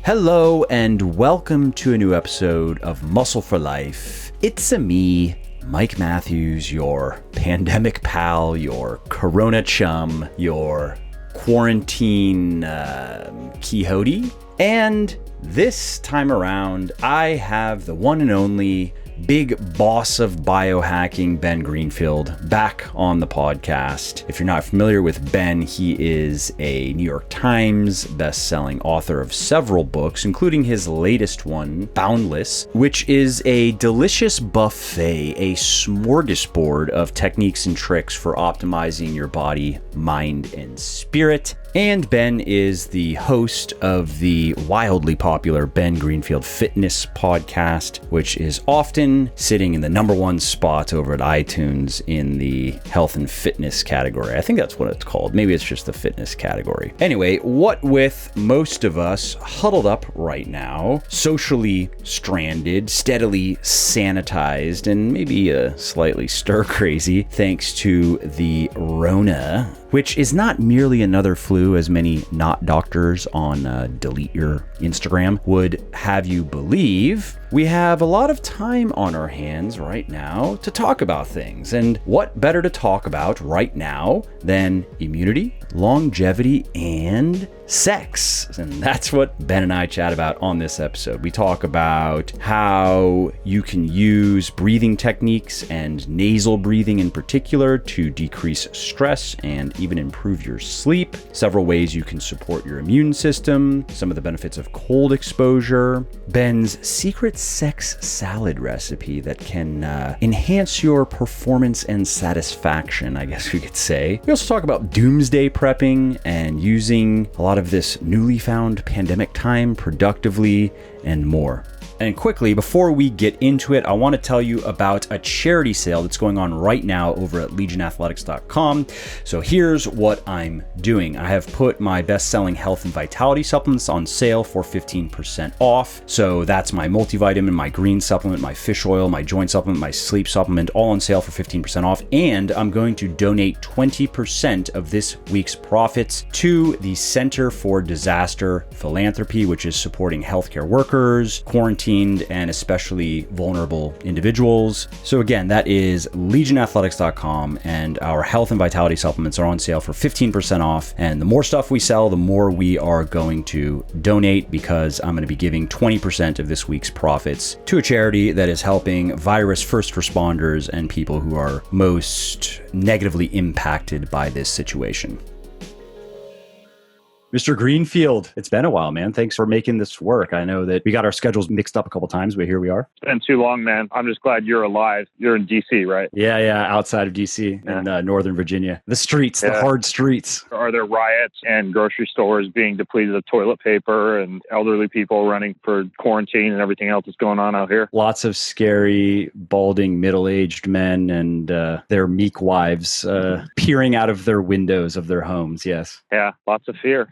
Hello and welcome to a new episode of Muscle for Life. It's-a me, Mike Matthews, your pandemic pal, your corona chum, your quarantine Quixote. And this time around, I have the one and only big boss of biohacking, Ben Greenfield, back on the podcast. If you're not familiar with Ben, he is a New York Times bestselling author of several books, including his latest one, Boundless, which is a delicious buffet, a smorgasbord of techniques and tricks for optimizing your body, mind, and spirit. And Ben is the host of the wildly popular Ben Greenfield Fitness podcast, which is often sitting in the number one spot over at iTunes in the health and fitness category. I think that's what it's called. Maybe it's just the fitness category. Anyway, what with most of us huddled up right now, socially stranded, steadily sanitized, and maybe slightly stir crazy thanks to the Rona, which is not merely another flu, as many not doctors on Delete Your Instagram would have you believe. We have a lot of time on our hands right now to talk about things. And what better to talk about right now than immunity, longevity, and sex? And that's what Ben and I chat about on this episode. We talk about how you can use breathing techniques and nasal breathing in particular to decrease stress and even improve your sleep, several ways you can support your immune system, some of the benefits of cold exposure, Ben's secret sex salad recipe that can enhance your performance and satisfaction, I guess we could say. We also talk about doomsday prepping and using a lot of this newly found pandemic time productively and more. And quickly, before we get into it, I want to tell you about a charity sale that's going on right now over at legionathletics.com. So here's what I'm doing. I have put my best-selling health and vitality supplements on sale for 15% off. So that's my multivitamin, my green supplement, my fish oil, my joint supplement, my sleep supplement, all on sale for 15% off. And I'm going to donate 20% of this week's profits to the Center for Disaster Philanthropy, which is supporting healthcare workers, quarantine, and especially vulnerable individuals. So again, that is legionathletics.com, and our health and vitality supplements are on sale for 15% off. And the more stuff we sell, the more we are going to donate, because I'm going to be giving 20% of this week's profits to a charity that is helping virus first responders and people who are most negatively impacted by this situation. Mr. Greenfield, it's been a while, man. Thanks for making this work. I know that we got our schedules mixed up a couple times, but here we are. It's been too long, man. I'm just glad you're alive. You're in D.C., right? Yeah, outside of D.C. in Northern Virginia. The streets, the hard streets. Are there riots and grocery stores being depleted of toilet paper and elderly people running for quarantine and everything else that's going on out here? Lots of scary, balding, middle-aged men and their meek wives peering out of their windows of their homes, yes. Yeah, lots of fear.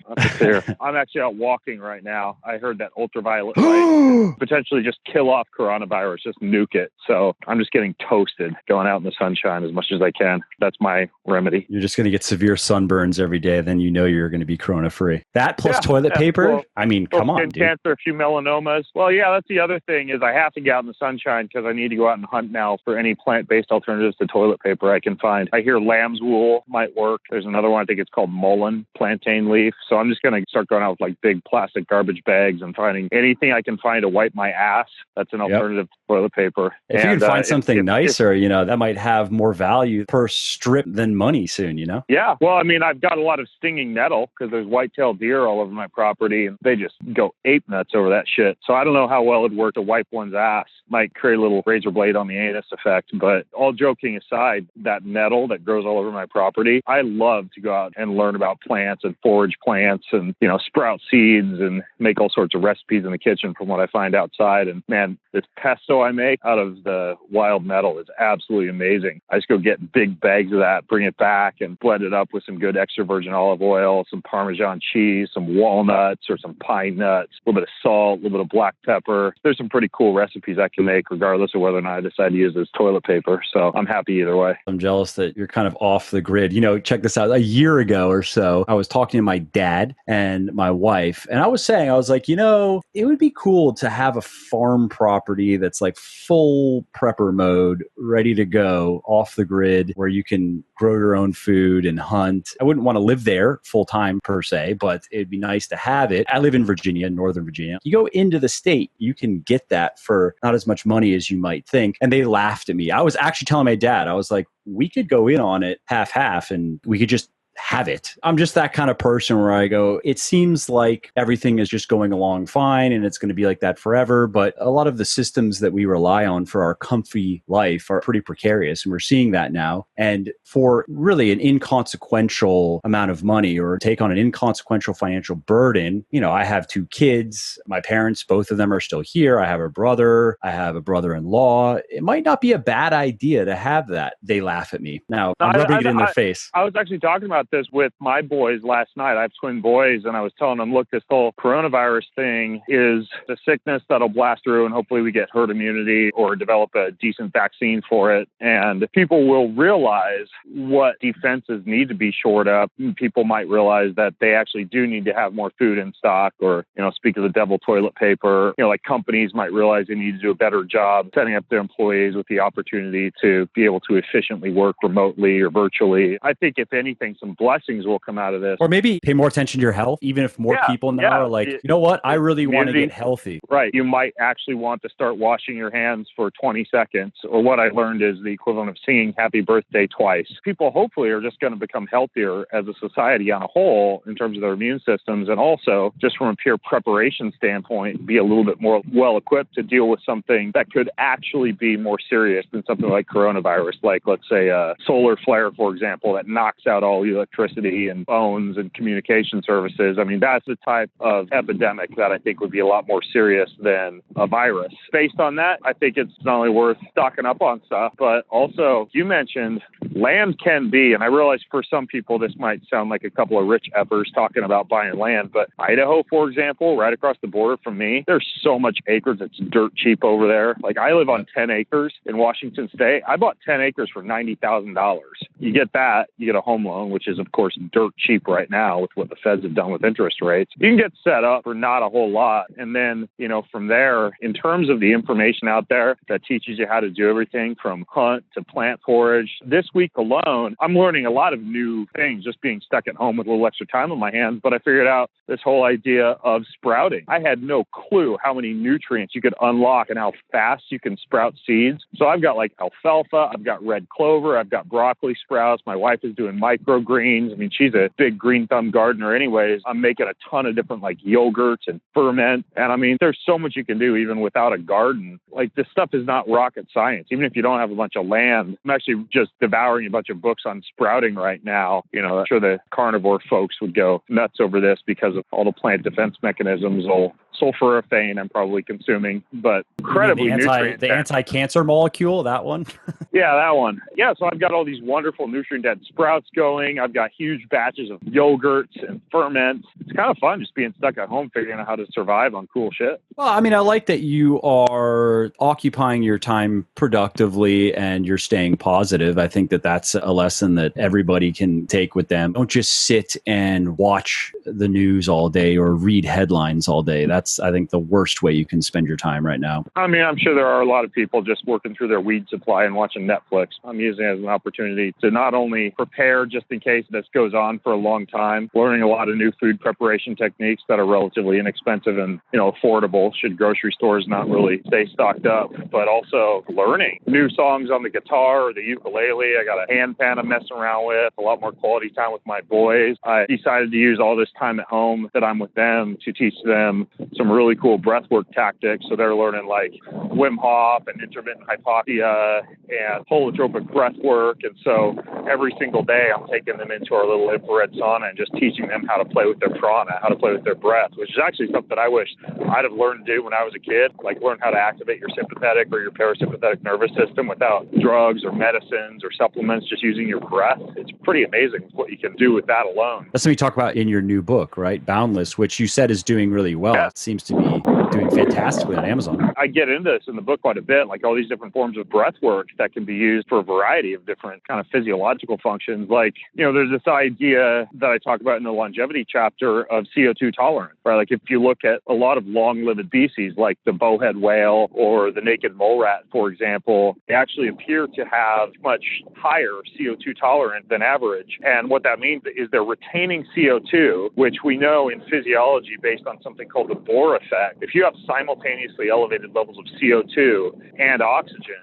I'm actually out walking right now. I heard that ultraviolet light potentially just kill off coronavirus, just nuke it. So I'm just getting toasted going out in the sunshine as much as I can. That's my remedy. You're just going to get severe sunburns every day. Then you know you're going to be corona free. That plus toilet paper. Well, I mean, come on, dude. Cancer, a few melanomas. Well, yeah, that's the other thing is I have to get out in the sunshine because I need to go out and hunt now for any plant-based alternatives to toilet paper I can find. I hear lamb's wool might work. There's another one. I think it's called mullein, plantain leaf. So I'm just going to start going out with like big plastic garbage bags and finding anything I can find to wipe my ass. That's an alternative to toilet paper. If you can find something nicer, that might have more value per strip than money soon, Yeah. Well, I mean, I've got a lot of stinging nettle because there's white-tailed deer all over my property and they just go ape nuts over that shit. So I don't know how well it'd work to wipe one's ass. Might create a little razor blade on the anus effect. But all joking aside, that nettle that grows all over my property, I love to go out and learn about plants and forage plants and, sprout seeds and make all sorts of recipes in the kitchen from what I find outside. And man, this pesto I make out of the wild nettle is absolutely amazing. I just go get big bags of that, bring it back and blend it up with some good extra virgin olive oil, some Parmesan cheese, some walnuts or some pine nuts, a little bit of salt, a little bit of black pepper. There's some pretty cool recipes I can make regardless of whether or not I decide to use this toilet paper. So I'm happy either way. I'm jealous that you're kind of off the grid. Check this out. A year ago or so, I was talking to my dad dad and my wife. And I was saying, I was like, it would be cool to have a farm property that's like full prepper mode, ready to go off the grid, where you can grow your own food and hunt. I wouldn't want to live there full time per se, but it'd be nice to have it. I live in Virginia, Northern Virginia. You go into the state, you can get that for not as much money as you might think. And they laughed at me. I was actually telling my dad, I was like, we could go in on it half and we could just have it. I'm just that kind of person where I go, it seems like everything is just going along fine and it's going to be like that forever. But a lot of the systems that we rely on for our comfy life are pretty precarious. And we're seeing that now. And for really an inconsequential amount of money, or take on an inconsequential financial burden, I have 2 kids. My parents, both of them are still here. I have a brother. I have a brother-in-law. It might not be a bad idea to have that. They laugh at me. Now, I'm rubbing it in their face. I was actually talking about this with my boys last night. I have twin boys, and I was telling them, look, this whole coronavirus thing is a sickness that'll blast through, and hopefully we get herd immunity or develop a decent vaccine for it. And people will realize what defenses need to be shored up. People might realize that they actually do need to have more food in stock, or, speak of the devil, toilet paper. Like companies might realize they need to do a better job setting up their employees with the opportunity to be able to efficiently work remotely or virtually. I think if anything, some blessings will come out of this. Or maybe pay more attention to your health, even if more people now are like, you know what, I really want to get healthy. Right. You might actually want to start washing your hands for 20 seconds. Or what I learned is the equivalent of singing happy birthday twice. People hopefully are just going to become healthier as a society on a whole in terms of their immune systems. And also, just from a pure preparation standpoint, be a little bit more well-equipped to deal with something that could actually be more serious than something like coronavirus, like, let's say, a solar flare, for example, that knocks out all electricity and phones and communication services. I mean, that's the type of epidemic that I think would be a lot more serious than a virus. Based on that, I think it's not only worth stocking up on stuff, but also, you mentioned land can be, and I realize for some people this might sound like a couple of rich effers talking about buying land, but Idaho, for example, right across the border from me, there's so much acres that's dirt cheap over there. Like, I live on 10 acres in Washington State. I bought 10 acres for $90,000. You get that, you get a home loan, which is, of course, dirt cheap right now with what the feds have done with interest rates. You can get set up for not a whole lot. And then, from there, in terms of the information out there that teaches you how to do everything from hunt to plant forage, this week alone, I'm learning a lot of new things just being stuck at home with a little extra time on my hands. But I figured out this whole idea of sprouting. I had no clue how many nutrients you could unlock and how fast you can sprout seeds. So I've got like alfalfa, I've got red clover, I've got broccoli sprouts. My wife is doing microgreens. I mean, she's a big green thumb gardener anyways. I'm making a ton of different like yogurts and ferment. And I mean, there's so much you can do even without a garden. Like, this stuff is not rocket science. Even if you don't have a bunch of land, I'm actually just devouring a bunch of books on sprouting right now. I'm sure the carnivore folks would go nuts over this because of all the plant defense mechanisms, all sulforaphane I'm probably consuming, but incredibly nutrient. The anti-cancer molecule, that one? Yeah, that one. Yeah, so I've got all these wonderful nutrient-dense sprouts going. I've got huge batches of yogurts and ferments. It's kind of fun just being stuck at home figuring out how to survive on cool shit. Well, I mean, I like that you are occupying your time productively and you're staying positive. I think that that's a lesson that everybody can take with them. Don't just sit and watch the news all day or read headlines all day. That's, I think, the worst way you can spend your time right now. I mean, I'm sure there are a lot of people just working through their weed supply and watching Netflix. I'm using it as an opportunity to not only prepare just in case this goes on for a long time, learning a lot of new food preparation techniques that are relatively inexpensive and, affordable should grocery stores not really stay stocked up, but also learning new songs on the guitar or the ukulele. I got a hand pan I'm messing around with, a lot more quality time with my boys. I decided to use all this time at home that I'm with them to teach them some really cool breathwork tactics. So they're learning like Wim Hof and intermittent hypoxia and holotropic breathwork. And so every single day I'm taking them into our little infrared sauna and just teaching them how to play with their prana, how to play with their breath, which is actually something I wish I'd have learned to do when I was a kid, like learn how to activate your sympathetic or your parasympathetic nervous system without drugs or medicines or supplements, just using your breath. It's pretty amazing what you can do with that alone. That's something you talk about in your new book, right? Boundless, which you said is doing really well. Yeah. It seems to be doing fantastically on Amazon. I get into this in the book quite a bit, like all these different forms of breath work that can be used for a variety of different kind of physiological functions. Like, there's this idea that I talk about in the longevity chapter of CO2 tolerance, right? Like if you look at a lot of long-lived species like the bowhead whale or the naked mole rat, for example, they actually appear to have much higher CO2 tolerance than average. And what that means is they're retaining CO2, which we know in physiology based on something called the Bohr effect. If you have simultaneously elevated levels of CO2 and oxygen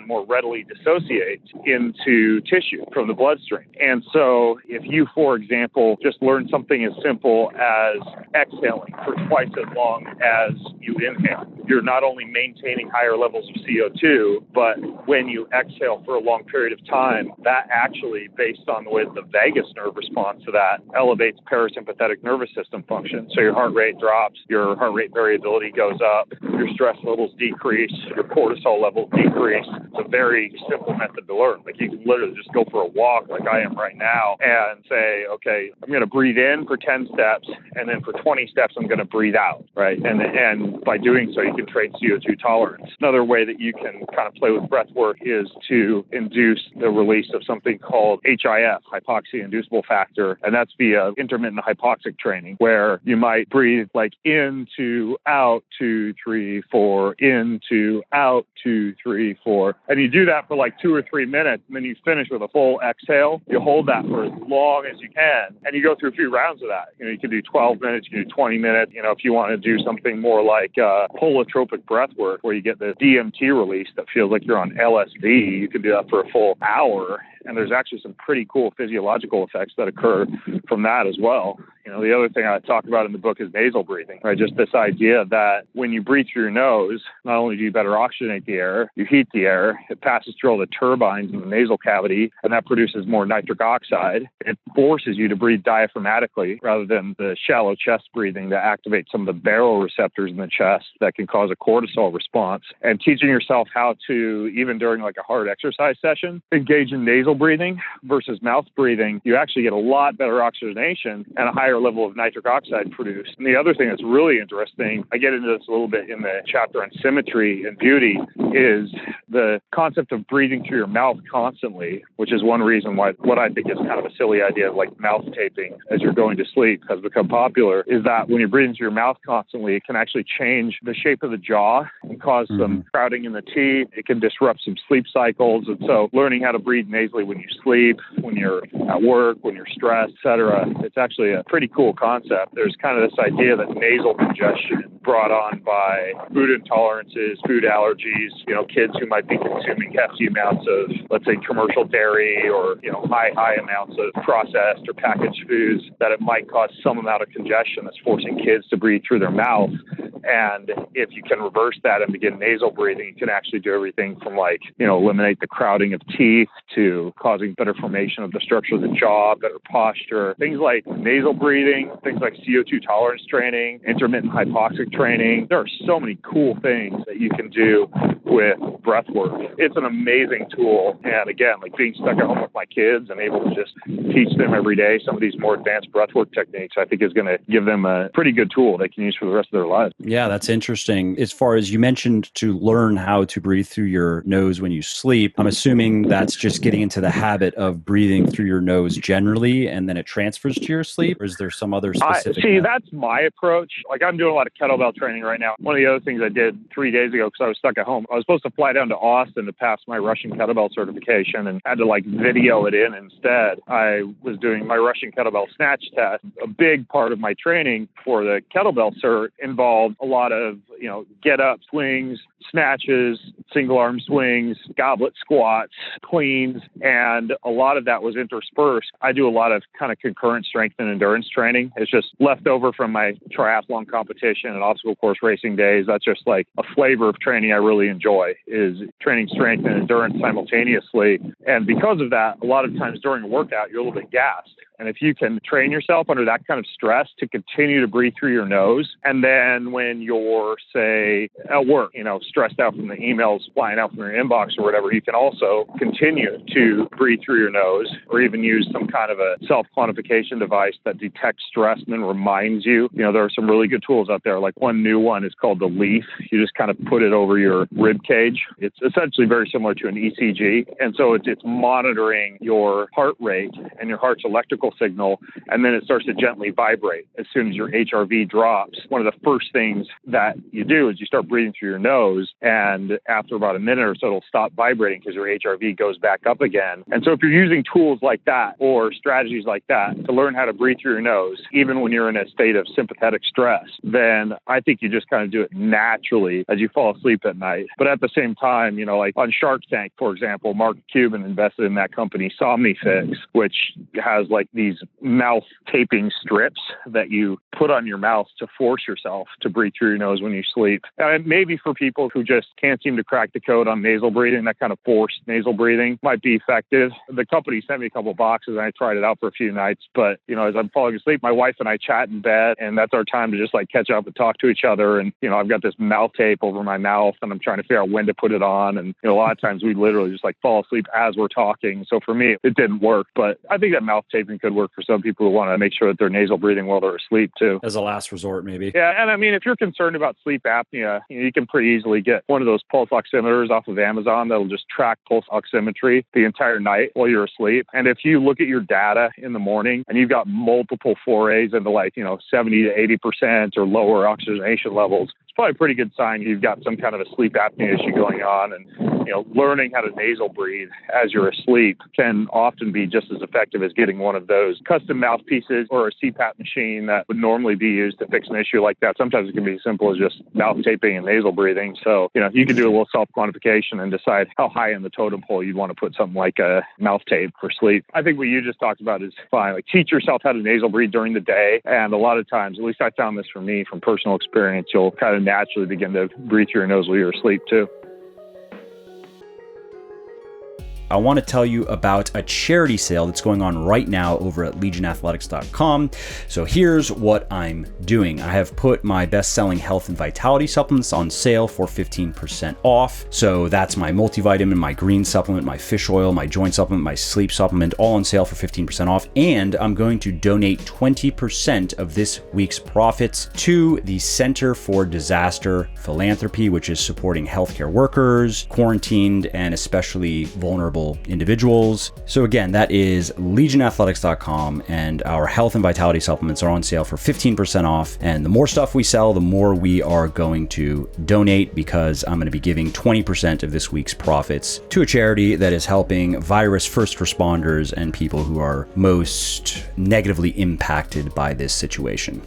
more readily dissociates into tissue from the bloodstream. And so if you, for example, just learn something as simple as exhaling for twice as long as you inhale, you're not only maintaining higher levels of CO2, but when you exhale for a long period of time, that actually, based on the way the vagus nerve responds to that, elevates parasympathetic nervous system function. So your heart rate drops, your heart rate variability goes up, your stress levels decrease, your cortisol levels decrease. It's a very simple method to learn. Like you can literally just go for a walk like I am right now and say, okay, I'm going to breathe in for 10 steps, and then for 20 steps, I'm going to breathe out, right? And by doing so, you can train CO2 tolerance. Another way that you can kind of play with breath work is to induce the release of something called HIF, hypoxia-inducible factor, and that's via intermittent hypoxic training, where you might breathe like in to out, 2, 3, 4, in to out, 2, 3, 4, and you do that for like 2 or 3 minutes, and then you finish with a full exhale. You hold that for as long as you can, and you go through a few rounds of that. You can do 12 minutes, you can do 20 minutes. If you want to do something more like holotropic breath work, where you get the DMT release that feels like you're on LSD, you can do that for a full hour. And there's actually some pretty cool physiological effects that occur from that as well. The other thing I talk about in the book is nasal breathing, right? Just this idea that when you breathe through your nose, not only do you better oxygenate the air, you heat the air, it passes through all the turbines in the nasal cavity, and that produces more nitric oxide. It forces you to breathe diaphragmatically rather than the shallow chest breathing that activates some of the baroreceptors in the chest that can cause a cortisol response. And teaching yourself how to, even during like a hard exercise session, engage in nasal breathing versus mouth breathing, you actually get a lot better oxygenation and a higher level of nitric oxide produced. And the other thing that's really interesting, I get into this a little bit in the chapter on symmetry and beauty, is the concept of breathing through your mouth constantly, which is one reason why what I think is kind of a silly idea of like mouth taping as you're going to sleep has become popular, is that when you're breathing through your mouth constantly, it can actually change the shape of the jaw and cause some crowding in the teeth. It can disrupt some sleep cycles. And so learning how to breathe nasally when you sleep, when you're at work, when you're stressed, etc., it's actually a pretty cool concept. There's kind of this idea that nasal congestion brought on by food intolerances, food allergies, kids who might be consuming hefty amounts of, let's say, commercial dairy or, high amounts of processed or packaged foods, that it might cause some amount of congestion that's forcing kids to breathe through their mouth. And if you can reverse that and begin nasal breathing, you can actually do everything from eliminate the crowding of teeth to causing better formation of the structure of the jaw, better posture. Things like nasal breathing, things like CO2 tolerance training, intermittent hypoxic training. There are so many cool things that you can do with breath work. It's an amazing tool. And again, like being stuck at home with my kids and able to just teach them every day some of these more advanced breath work techniques, I think is going to give them a pretty good tool they can use for the rest of their lives. Yeah, that's interesting. As far as you mentioned to learn how to breathe through your nose when you sleep, I'm assuming that's just getting into the habit of breathing through your nose generally, and then it transfers to your sleep? Or is there some other specific? That's my approach. Like I'm doing a lot of kettlebell training right now. One of the other things I did 3 days ago, because I was stuck at home, I was supposed to fly down to Austin to pass my Russian kettlebell certification and had to video it in instead. I was doing my Russian kettlebell snatch test. A big part of my training for the kettlebell cert involved a lot of, get up swings, snatches, single arm swings, goblet squats, cleans, and a lot of that was interspersed. I do a lot of kind of concurrent strength and endurance training. It's just left over from my triathlon competition and obstacle course racing days. That's just like a flavor of training I really enjoy, is training strength and endurance simultaneously. And because of that, a lot of times during a workout, you're a little bit gassed. And if you can train yourself under that kind of stress to continue to breathe through your nose, and then when you're, say, at work, stressed out from the emails flying out from your inbox or whatever, you can also continue to breathe through your nose, or even use some kind of a self-quantification device that detects stress and then reminds you. There are some really good tools out there. Like one new one is called the Leaf. You just kind of put it over your rib cage. It's essentially very similar to an ECG. And so it's monitoring your heart rate and your heart's electrical signal, and then it starts to gently vibrate as soon as your HRV drops. One of the first things that you do is you start breathing through your nose, and after about a minute or so, it'll stop vibrating because your HRV goes back up again. And so if you're using tools like that or strategies like that to learn how to breathe through your nose, even when you're in a state of sympathetic stress, then I think you just kind of do it naturally as you fall asleep at night. But at the same time, like on Shark Tank, for example, Mark Cuban invested in that company Somnifix, which has like these mouth taping strips that you put on your mouth to force yourself to breathe through your nose when you sleep. And maybe for people who just can't seem to crack the code on nasal breathing, that kind of forced nasal breathing might be effective. The company sent me a couple of boxes and I tried it out for a few nights. But, as I'm falling asleep, my wife and I chat in bed, and that's our time to just like catch up and talk to each other. And, I've got this mouth tape over my mouth and I'm trying to figure out when to put it on. And, a lot of times we literally just like fall asleep as we're talking. So for me, it didn't work. But I think that mouth taping could work for some people who want to make sure that they're nasal breathing while they're asleep too. As a last resort, maybe. Yeah. And I mean, if you're concerned about sleep apnea, you can pretty easily get one of those pulse oximeters off of Amazon that'll just track pulse oximetry the entire night while you're asleep. And if you look at your data in the morning and you've got multiple forays into 70 to 80% or lower oxygenation levels, it's probably a pretty good sign you've got some kind of a sleep apnea issue going on. And learning how to nasal breathe as you're asleep can often be just as effective as getting one of those custom mouthpieces or a CPAP machine that would normally be used to fix an issue like that. Sometimes it can be as simple as just mouth taping and nasal breathing. So, you can do a little self-quantification and decide how high in the totem pole you'd want to put something like a mouth tape for sleep. I think what you just talked about is fine. Like, teach yourself how to nasal breathe during the day. And a lot of times, at least I found this for me from personal experience, you'll kind of naturally begin to breathe through your nose while you're asleep too. I want to tell you about a charity sale that's going on right now over at legionathletics.com. So here's what I'm doing. I have put my best-selling health and vitality supplements on sale for 15% off. So that's my multivitamin, my green supplement, my fish oil, my joint supplement, my sleep supplement, all on sale for 15% off. And I'm going to donate 20% of this week's profits to the Center for Disaster Philanthropy, which is supporting healthcare workers, quarantined, and especially vulnerable individuals. So again, that is legionathletics.com, and our health and vitality supplements are on sale for 15% off. And the more stuff we sell, the more we are going to donate, because I'm going to be giving 20% of this week's profits to a charity that is helping virus first responders and people who are most negatively impacted by this situation.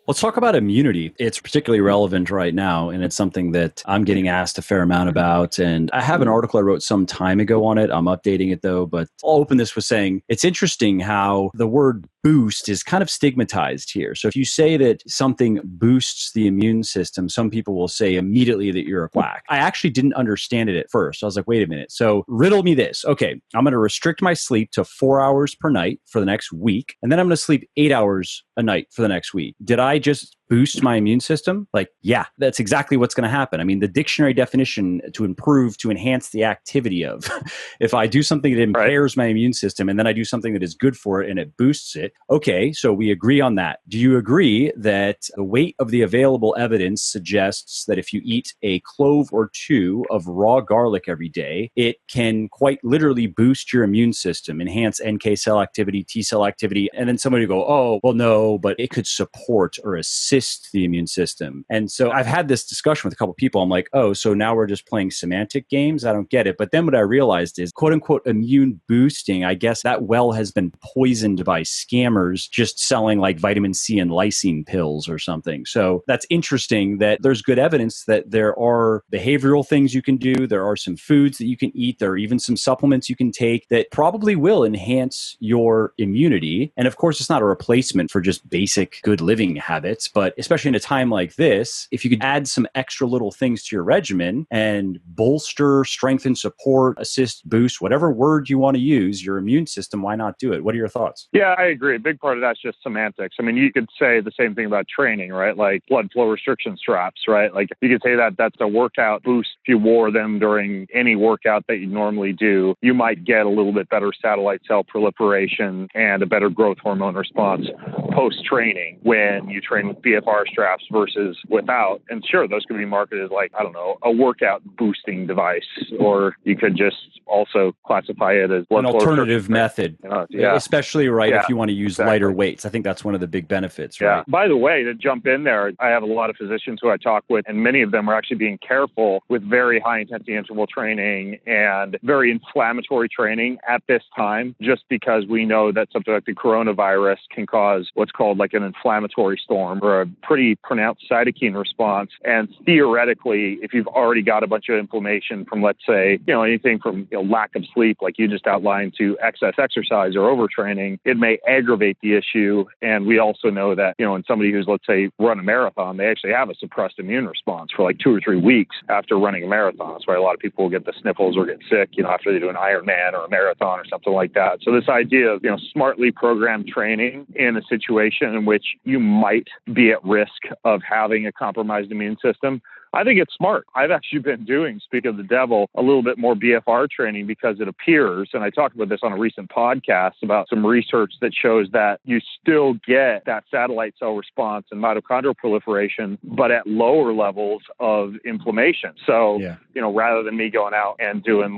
Let's talk about immunity. It's particularly relevant right now, and it's something that I'm getting asked a fair amount about. And I have an article I wrote some time ago on it. I'm updating it though, but I'll open this with saying it's interesting how the word boost is kind of stigmatized here. So if you say that something boosts the immune system, some people will say immediately that you're a quack. I actually didn't understand it at first. I was like, wait a minute. So riddle me this. Okay, I'm going to restrict my sleep to 4 hours per night for the next week, and then I'm going to sleep 8 hours a night for the next week. Did I just boost my immune system? Like, yeah, that's exactly what's going to happen. I mean, the dictionary definition to improve, to enhance the activity of, if I do something that impairs my immune system and then I do something that is good for it and it boosts it. Okay, so we agree on that. Do you agree that the weight of the available evidence suggests that if you eat a clove or two of raw garlic every day, it can quite literally boost your immune system, enhance NK cell activity, T cell activity, and then somebody will go, oh, well, no, but it could support or assist the immune system. And so I've had this discussion with a couple of people. I'm like, oh, so now we're just playing semantic games? I don't get it. But then what I realized is, quote unquote, immune boosting, I guess that well has been poisoned by scammers just selling like vitamin C and lysine pills or something. So that's interesting that there's good evidence that there are behavioral things you can do. There are some foods that you can eat. There are even some supplements you can take that probably will enhance your immunity. And of course, it's not a replacement for just basic good living habits, but But especially in a time like this, if you could add some extra little things to your regimen and bolster, strengthen, support, assist, boost, whatever word you want to use, your immune system, why not do it? What are your thoughts? Yeah, I agree. A big part of that's just semantics. I mean, you could say the same thing about training, right? Like blood flow restriction straps, right? Like you could say that that's a workout boost. If you wore them during any workout that you normally do, you might get a little bit better satellite cell proliferation and a better growth hormone response post-training when you train with BFR straps versus without. And sure, those could be marketed as like, I don't know, a workout boosting device, or you could just also classify it as blood an flow alternative method, especially if you want to use lighter weights. I think that's one of the big benefits, right? By the way, to jump in there, I have a lot of physicians who I talk with, and many of them are actually being careful with very high intensity interval training and very inflammatory training at this time, just because we know that something like the coronavirus can cause what's called like an inflammatory storm or a pretty pronounced cytokine response. And theoretically, if you've already got a bunch of inflammation from, let's say, anything from lack of sleep, like you just outlined, to excess exercise or overtraining, it may aggravate the issue. And we also know that, in somebody who's, let's say, run a marathon, they actually have a suppressed immune response for like 2 or 3 weeks after running a marathon. That's why a lot of people will get the sniffles or get sick, after they do an Ironman or a marathon or something like that. So this idea of, smartly programmed training in a situation in which you might be at risk of having a compromised immune system, I think it's smart. I've actually been doing, speak of the devil, a little bit more BFR training because it appears, and I talked about this on a recent podcast about some research that shows that you still get that satellite cell response and mitochondrial proliferation, but at lower levels of inflammation. So, rather than me going out and doing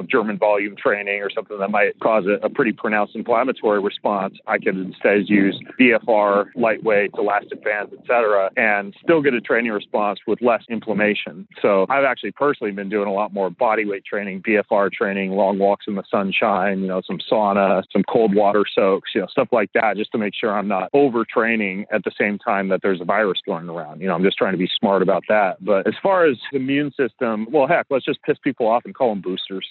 German volume training or something that might cause a pretty pronounced inflammatory response, I could instead use BFR, lightweight, elastic bands, et cetera, and still get a training response with less inflammation. So I've actually personally been doing a lot more body weight training, BFR training, long walks in the sunshine, some sauna, some cold water soaks, stuff like that, just to make sure I'm not overtraining at the same time that there's a virus going around. I'm just trying to be smart about that. But as far as the immune system, well, heck, let's just piss people off and call them boosters.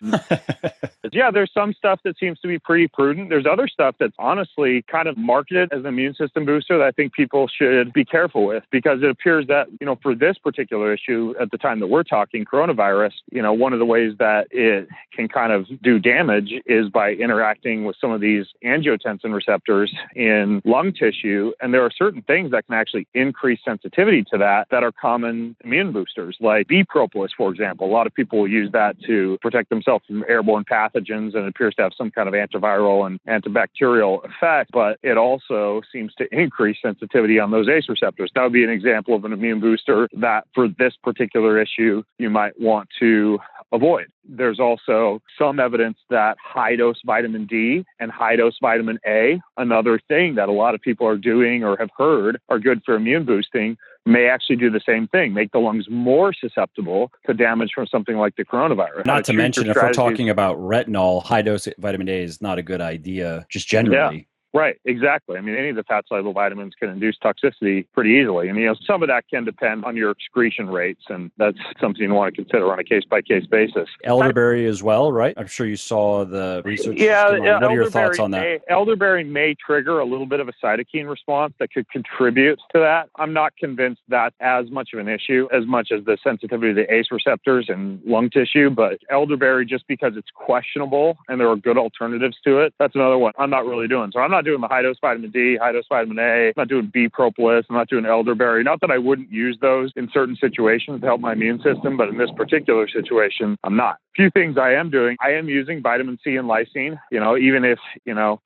There's some stuff that seems to be pretty prudent. There's other stuff that's honestly kind of marketed as an immune system booster that I think people should be careful with, because it appears that, for this particular issue at the time that we're talking, coronavirus, one of the ways that it can kind of do damage is by interacting with some of these angiotensin receptors in lung tissue. And there are certain things that can actually increase sensitivity to that are common immune boosters, like bee propolis, for example. A lot of people will use that to protect themselves from airborne pathogens, and it appears to have some kind of antiviral and antibacterial effect, but it also seems to increase sensitivity on those ACE receptors. That would be an example of an immune booster that for this particular issue you might want to avoid. There's also some evidence that high-dose vitamin D and high-dose vitamin A, another thing that a lot of people are doing or have heard are good for immune boosting, may actually do the same thing, make the lungs more susceptible to damage from something like the coronavirus. Not to mention, if we're talking about retinol, high-dose vitamin A is not a good idea, just generally. Yeah. Right, exactly. I mean, any of the fat-soluble vitamins can induce toxicity pretty easily. And, some of that can depend on your excretion rates, and that's something you want to consider on a case-by-case basis. Elderberry as well, right? I'm sure you saw the research. Yeah. What are your thoughts on that? Elderberry may trigger a little bit of a cytokine response that could contribute to that. I'm not convinced that's as much of an issue as much as the sensitivity to the ACE receptors and lung tissue. But elderberry, just because it's questionable and there are good alternatives to it, that's another one I'm not really doing. So I'm not doing the high-dose vitamin D, high-dose vitamin A. I'm not doing bee propolis. I'm not doing elderberry. Not that I wouldn't use those in certain situations to help my immune system, but in this particular situation, I'm not. Few things I am doing. I am using vitamin C and lysine, even if,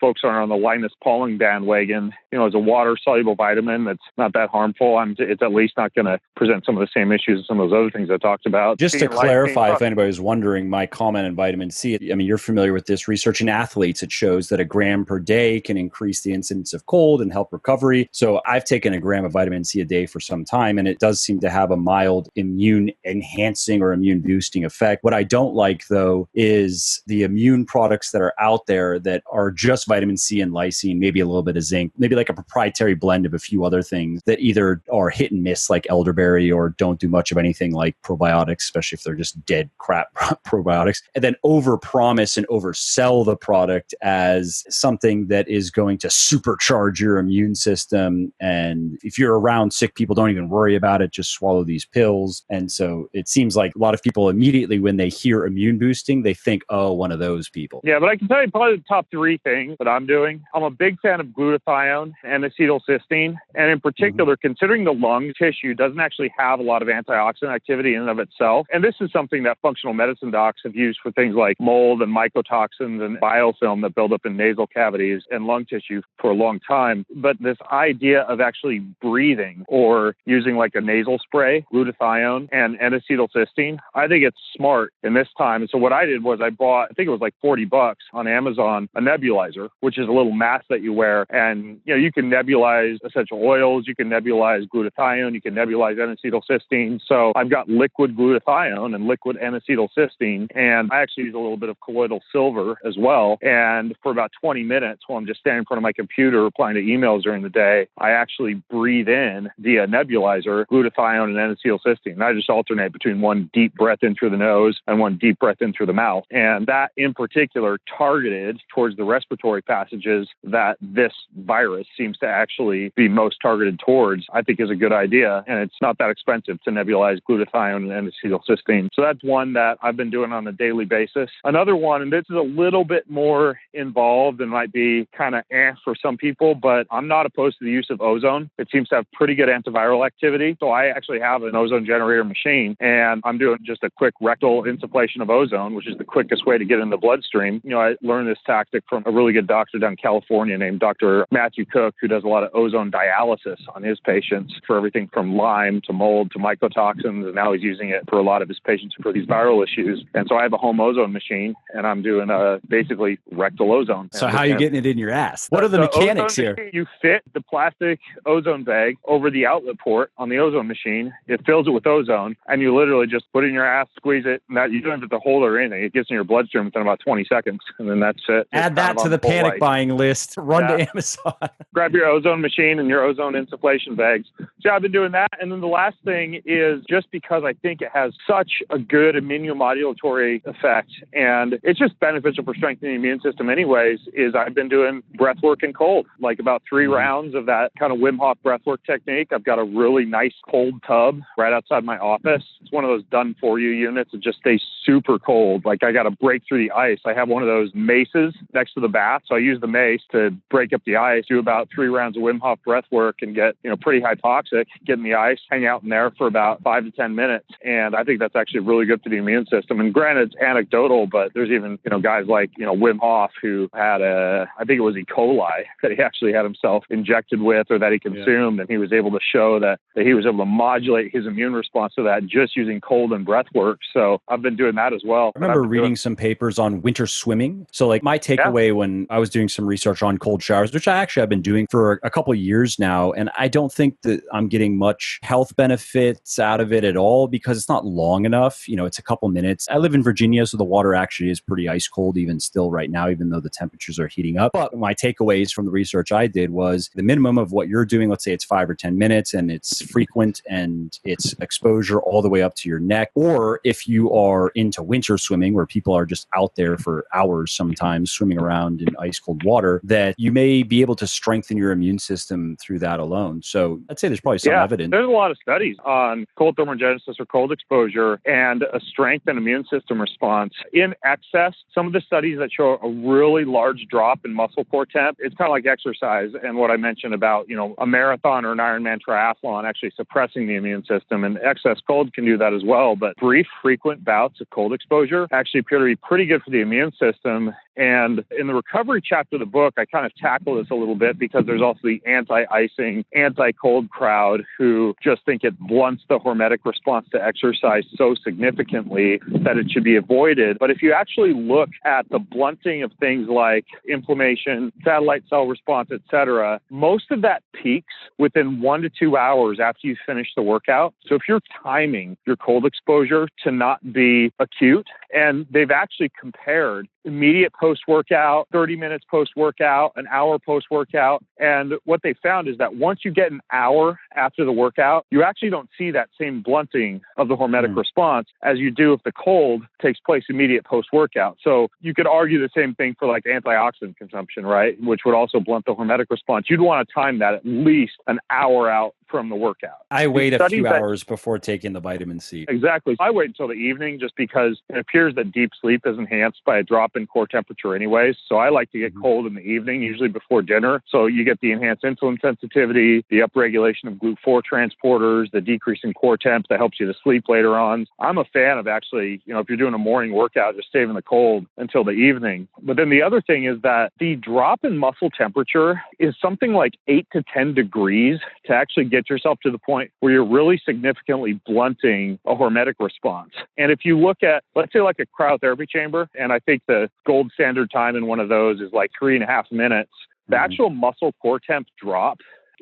folks aren't on the Linus Pauling bandwagon, as a water-soluble vitamin that's not that harmful. It's at least not going to present some of the same issues as some of those other things I talked about. Just to clarify, if anybody's wondering, my comment on vitamin C, I mean, you're familiar with this research in athletes. It shows that a gram per day can increase the incidence of cold and help recovery. So I've taken a gram of vitamin C a day for some time, and it does seem to have a mild immune enhancing or immune boosting effect. What I don't like, though, is the immune products that are out there that are just vitamin C and lysine, maybe a little bit of zinc, maybe like a proprietary blend of a few other things that either are hit and miss like elderberry or don't do much of anything like probiotics, especially if they're just dead crap probiotics, and then overpromise and oversell the product as something that is going to supercharge your immune system. And if you're around sick people, don't even worry about it, just swallow these pills. And so it seems like a lot of people immediately when they hear immune boosting, they think, oh, one of those people. Yeah, but I can tell you probably the top three things that I'm doing. I'm a big fan of glutathione and acetylcysteine. And in particular, considering the lung tissue doesn't actually have a lot of antioxidant activity in and of itself. And this is something that functional medicine docs have used for things like mold and mycotoxins and biofilm that build up in nasal cavities and lung tissue for a long time. But this idea of actually breathing or using like a nasal spray, glutathione and acetylcysteine, I think it's smart in this time. And so what I did was I bought, I think it was like $40 on Amazon, a nebulizer, which is a little mask that you wear. And, you know, you can nebulize essential oils, you can nebulize glutathione, you can nebulize N-acetylcysteine. So I've got liquid glutathione and liquid N-acetylcysteine. And I actually use a little bit of colloidal silver as well. And for about 20 minutes while I'm just standing in front of my computer replying to emails during the day, I actually breathe in via nebulizer glutathione and N-acetylcysteine. And I just alternate between one deep breath in through the nose and one deep breath in through the mouth. And that in particular targeted towards the respiratory passages that this virus seems to actually be most targeted towards, I think is a good idea. And it's not that expensive to nebulize glutathione and N-acetylcysteine. So that's one that I've been doing on a daily basis. Another one, and this is a little bit more involved and might be kind of for some people, but I'm not opposed to the use of ozone. It seems to have pretty good antiviral activity. So I actually have an ozone generator machine, and I'm doing just a quick rectal insufflation of ozone, which is the quickest way to get in the bloodstream. You know, I learned this tactic from a really good doctor down in California named Dr. Matthew Cook, who does a lot of ozone dialysis on his patients for everything from Lyme to mold to mycotoxins. And now he's using it for a lot of his patients for these viral issues. And so I have a home ozone machine, and I'm doing basically rectal ozone. So how are you getting it in your ass? What are the mechanics here? You fit the plastic ozone bag over the outlet port on the ozone machine. It fills it with ozone, and you literally just put it in your ass, squeeze it, and that you don't have to hold it or anything. It gets in your bloodstream within about 20 seconds, and then that's it. Add that to the panic buying list. Run to Amazon. Grab your ozone machine and your ozone insufflation bags. So I've been doing that. And then the last thing is just because I think it has such a good immunomodulatory effect, and it's just beneficial for strengthening the immune system anyways, is I've been doing breath work in cold, like about 3 rounds of that kind of Wim Hof breath work technique. I've got a really nice cold tub right outside my office. It's one of those done for you units. It just stays super cold. Like I got to break through the ice. I have one of those maces next to the bath. So I use the mace to break up the ice, do about 3 rounds of Wim Hof breath work and get, pretty hypoxic, get in the ice, hang out in there for about 5 to 10 minutes. And I think that's actually really good for the immune system. And granted, it's anecdotal, but there's even, guys like, Wim Hof who had I think it was E. coli that he actually had himself injected with or that he consumed. And he was able to show that he was able to modulate his immune response to that just using cold and breath work. So I've been doing that as well. I remember reading some papers on winter swimming. So like my takeaway when I was doing some research on cold showers, which I've been doing for a couple of years now, and I don't think that I'm getting much health benefits out of it at all because it's not long enough. It's a couple minutes. I live in Virginia, so the water actually is pretty ice cold even still right now, even though the temperatures are heating up. But my takeaways from the research I did was the minimum of what you're doing, let's say it's 5 or 10 minutes and it's frequent and it's exposure all the way up to your neck. Or if you are into winter swimming where people are just out there for hours sometimes swimming around in ice cold water, that you may be able to strengthen your immune system through that alone. So I'd say there's probably some evidence. There's a lot of studies on cold thermogenesis or cold exposure and a strengthened immune system response. In excess, some of the studies that show a really large drop in muscle core temp, it's kind of like exercise and what I mentioned about, a marathon or an Ironman triathlon actually suppressing the immune system, and excess cold can do that as well. But brief, frequent bouts of cold exposure actually appear to be pretty good for the immune system. And in the recovery chapter of the book, I kind of tackle this a little bit because there's also the anti-icing, anti-cold crowd who just think it blunts the hormetic response to exercise so significantly that it should be avoided. But if you actually look at the blunting of things like inflammation, satellite cell response, etc., most of that peaks within 1 to 2 hours after you finish the workout. So if you're timing your cold exposure to not be acute, and they've actually compared immediate post-workout, 30 minutes post-workout, an hour post-workout. And what they found is that once you get an hour after the workout, you actually don't see that same blunting of the hormetic response as you do if the cold takes place immediate post-workout. So you could argue the same thing for like antioxidant consumption, right? Which would also blunt the hormetic response. You'd want to time that at least an hour out from the workout. I wait a few hours before taking the vitamin C. Exactly. I wait until the evening just because it appears that deep sleep is enhanced by a drop in core temperature anyways. So I like to get cold in the evening, usually before dinner. So you get the enhanced insulin sensitivity, the upregulation of GLUT4 transporters, the decrease in core temp that helps you to sleep later on. I'm a fan of actually, if you're doing a morning workout, just saving the cold until the evening. But then the other thing is that the drop in muscle temperature is something like 8 to 10 degrees to actually get yourself to the point where you're really significantly blunting a hormetic response. And if you look at, let's say like a cryotherapy chamber, and I think the gold standard time in one of those is like 3.5 minutes, the actual muscle core temp drop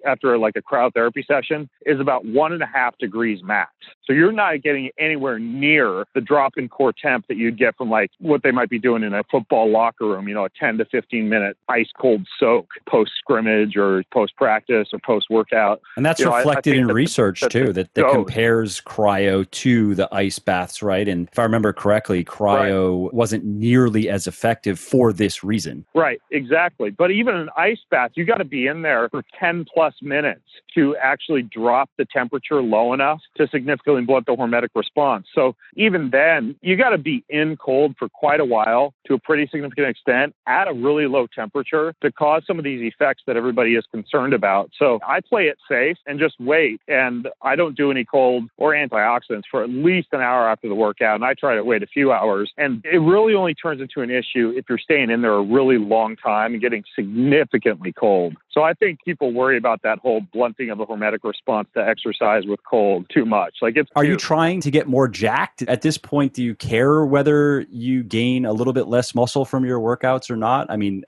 after like a cryotherapy session is about 1.5 degrees max. So you're not getting anywhere near the drop in core temp that you'd get from like what they might be doing in a football locker room, a 10 to 15 minute ice cold soak post scrimmage or post practice or post workout. And that's reflected in research too, that compares cryo to the ice baths, right? And if I remember correctly, cryo wasn't nearly as effective for this reason. Right, exactly. But even an ice bath, you got to be in there for 10 plus minutes to actually drop the temperature low enough to significantly blunt the hormetic response. So even then, you got to be in cold for quite a while to a pretty significant extent at a really low temperature to cause some of these effects that everybody is concerned about. So I play it safe and just wait. And I don't do any cold or antioxidants for at least an hour after the workout. And I try to wait a few hours. And it really only turns into an issue if you're staying in there a really long time and getting significantly cold. So I think people worry about that whole blunting of a hormetic response to exercise with cold too much. Are you trying to get more jacked? At this point, do you care whether you gain a little bit less muscle from your workouts or not? I mean,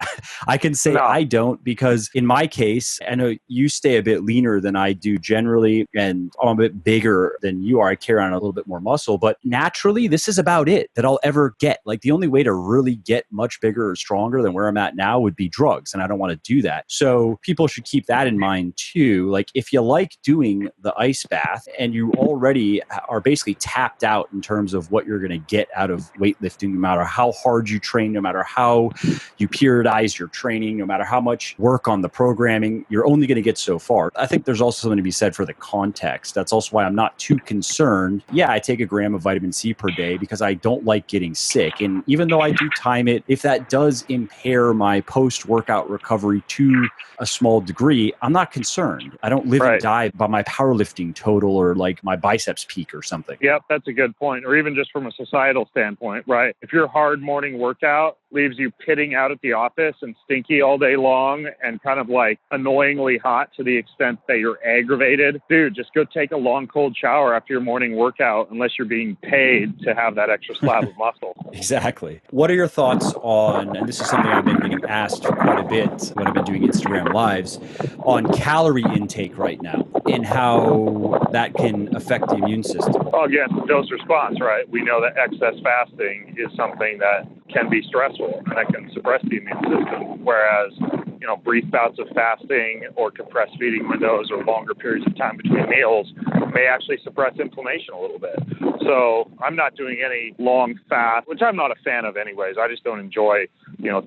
I can say I don't, because in my case, I know you stay a bit leaner than I do generally, and I'm a bit bigger than you are. I carry on a little bit more muscle, but naturally, this is about it that I'll ever get. Like the only way to really get much bigger or stronger than where I'm at now would be drugs, and I don't want to do that. So people should keep that in mind too. Like if you like doing the ice bath and you already are basically tapped out in terms of what you're going to get out of weightlifting, no matter how hard you train, no matter how you periodize your training, no matter how much work on the programming, you're only going to get so far. I think there's also something to be said for the context. That's also why I'm not too concerned. Yeah, I take a gram of vitamin C per day because I don't like getting sick. And even though I do time it, if that does impair my post-workout recovery to a small degree, I'm not concerned. I don't live and die by my powerlifting total or like my biceps peak or something. Yep, that's a good point. Or even just from a societal standpoint, right? If your hard morning workout leaves you pitting out at the office and stinky all day long and kind of like annoyingly hot to the extent that you're aggravated, dude, just go take a long cold shower after your morning workout unless you're being paid to have that extra slab of muscle. Exactly. What are your thoughts on, and this is something I've been getting asked quite a bit when I've been doing Instagram lives, on calorie intake right now and how that can affect the immune system? Well, again, dose response, right? We know that excess fasting is something that can be stressful and that can suppress the immune system, whereas brief bouts of fasting or compressed feeding windows or longer periods of time between meals may actually suppress inflammation a little bit. So I'm not doing any long fast, which I'm not a fan of anyways. I just don't enjoy,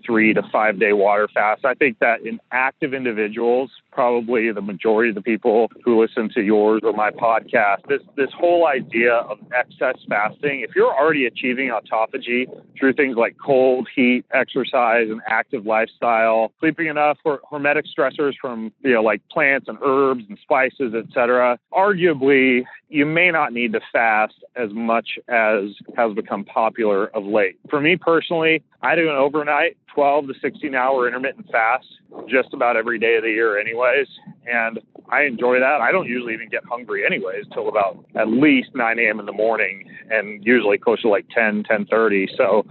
3 to 5 day water fasts. I think that in active individuals, probably the majority of the people who listen to yours or my podcast, this whole idea of excess fasting, if you're already achieving autophagy through things like cold, heat, exercise, and active lifestyle, sleeping enough, for hormetic stressors from, like plants and herbs and spices, etc., arguably, you may not need to fast as much as has become popular of late. For me personally, I do an overnight 12 to 16 hour intermittent fast just about every day of the year anyways. And I enjoy that. I don't usually even get hungry anyways till about at least 9 a.m. in the morning, and usually close to like 10:30. So,